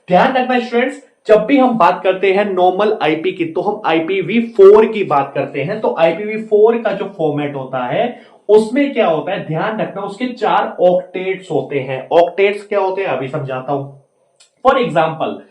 ध्यान रखना स्टूडेंट्स, जब भी हम बात करते हैं नॉर्मल आईपी की तो हम IPv4 की बात करते हैं। तो IPv4 का जो फॉर्मेट होता है उसमें क्या होता है, ध्यान रखना उसके 4 ऑक्टेट्स होते हैं। ऑक्टेट्स क्या होते हैं अभी समझाता हूं। फॉर एग्जाम्पल,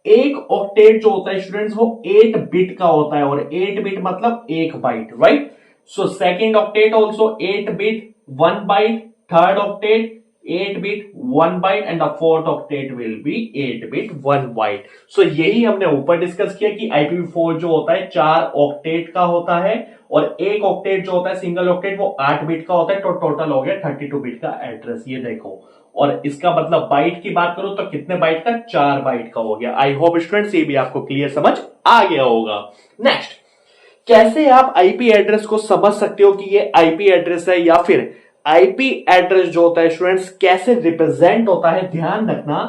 एक ऑक्टेट जो होता है स्टूडेंट्स वो 8 बिट का होता है, और 8 बिट मतलब 1 byte, right. So second octet also 8 bit 1 byte, third octet 8 bit 1 byte and the fourth octet will be 8 bit 1 byte। सो यही हमने ऊपर डिस्कस किया कि IPv4 जो होता है 4 ऑक्टेट का होता है, और एक ऑक्टेट जो होता है सिंगल ऑक्टेट वो 8 बिट का होता है। तो टोटल हो गया 32 बिट का एड्रेस, ये देखो। और इसका मतलब बाइट की बात करो तो कितने बाइट का, 4 बाइट का हो गया। आई होप स्टूडेंट्स ये भी आपको क्लियर समझ आ गया होगा। नेक्स्ट, कैसे आप आईपी एड्रेस को समझ सकते हो कि ये आईपी एड्रेस है, या फिर आईपी एड्रेस जो होता है स्टूडेंट्स कैसे रिप्रेजेंट होता है। ध्यान रखना,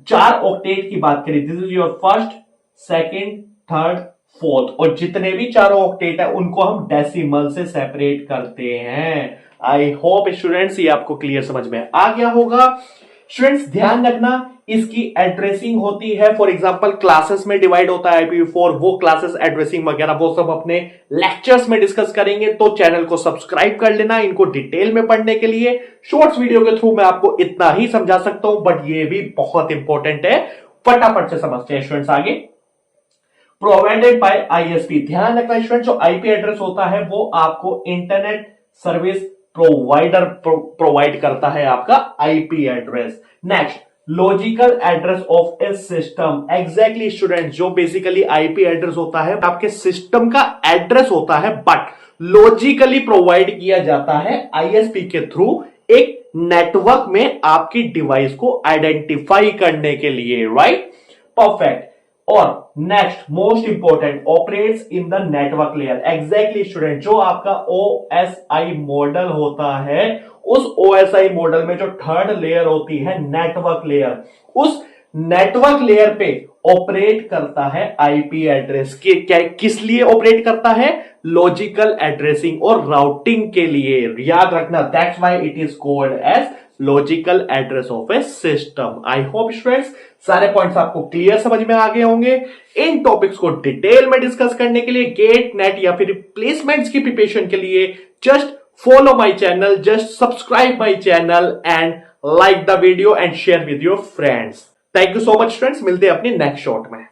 4 ऑक्टेट की बात करें, this is your first, second, third, fourth, और जितने भी चारों ऑक्टेट है उनको हम डेसिमल से सेपरेट करते हैं। आई होप स्टूडेंट्स ये आपको क्लियर समझ में आ गया होगा। स्टूडेंट्स ध्यान रखना, इसकी एड्रेसिंग होती है, फॉर एग्जांपल क्लासेस में डिवाइड होता है IPv4, वो क्लासेस एड्रेसिंग वगैरह वो सब अपने लेक्चर्स में डिस्कस करेंगे। तो चैनल को सब्सक्राइब कर लेना इनको डिटेल में पढ़ने के लिए। शॉर्ट्स वीडियो के थ्रू मैं आपको इतना ही समझा सकता हूं, बट ये भी बहुत इंपॉर्टेंट है, फटाफट से समझते हैं स्टूडेंट्स आगे। प्रोवाइडेड बाय ISP, ध्यान रखना स्टूडेंट, जो आईपी एड्रेस होता है वो आपको इंटरनेट सर्विस प्रोवाइडर प्रोवाइड करता है आपका IP address. Next, logical address of a system, exactly student, जो बेसिकली आईपी एड्रेस होता है आपके सिस्टम का एड्रेस होता है, बट लॉजिकली प्रोवाइड किया जाता है आईएसपी के थ्रू एक नेटवर्क में आपकी डिवाइस को आइडेंटिफाई करने के लिए, राइट। परफेक्ट। और next most important, operates in the network layer, exactly student, जो आपका OSI मॉडल होता है उस OSI मॉडल में जो थर्ड लेयर होती है नेटवर्क लेयर, उस नेटवर्क लेयर पे ऑपरेट करता है आईपी एड्रेस के। क्या किस लिए ऑपरेट करता है, लॉजिकल एड्रेसिंग और राउटिंग के लिए। याद रखना, that's why it is called as logical address of a system. I hope students सारे पॉइंट्स आपको क्लियर समझ में आ गए होंगे। इन टॉपिक्स को डिटेल में डिस्कस करने के लिए, गेट, नेट या फिर प्लेसमेंट्स की प्रिपरेशन के लिए just follow my channel, just subscribe my channel and like the video and share with your friends. Thank you so much friends, मिलते हैं अपनी नेक्स्ट शॉट में।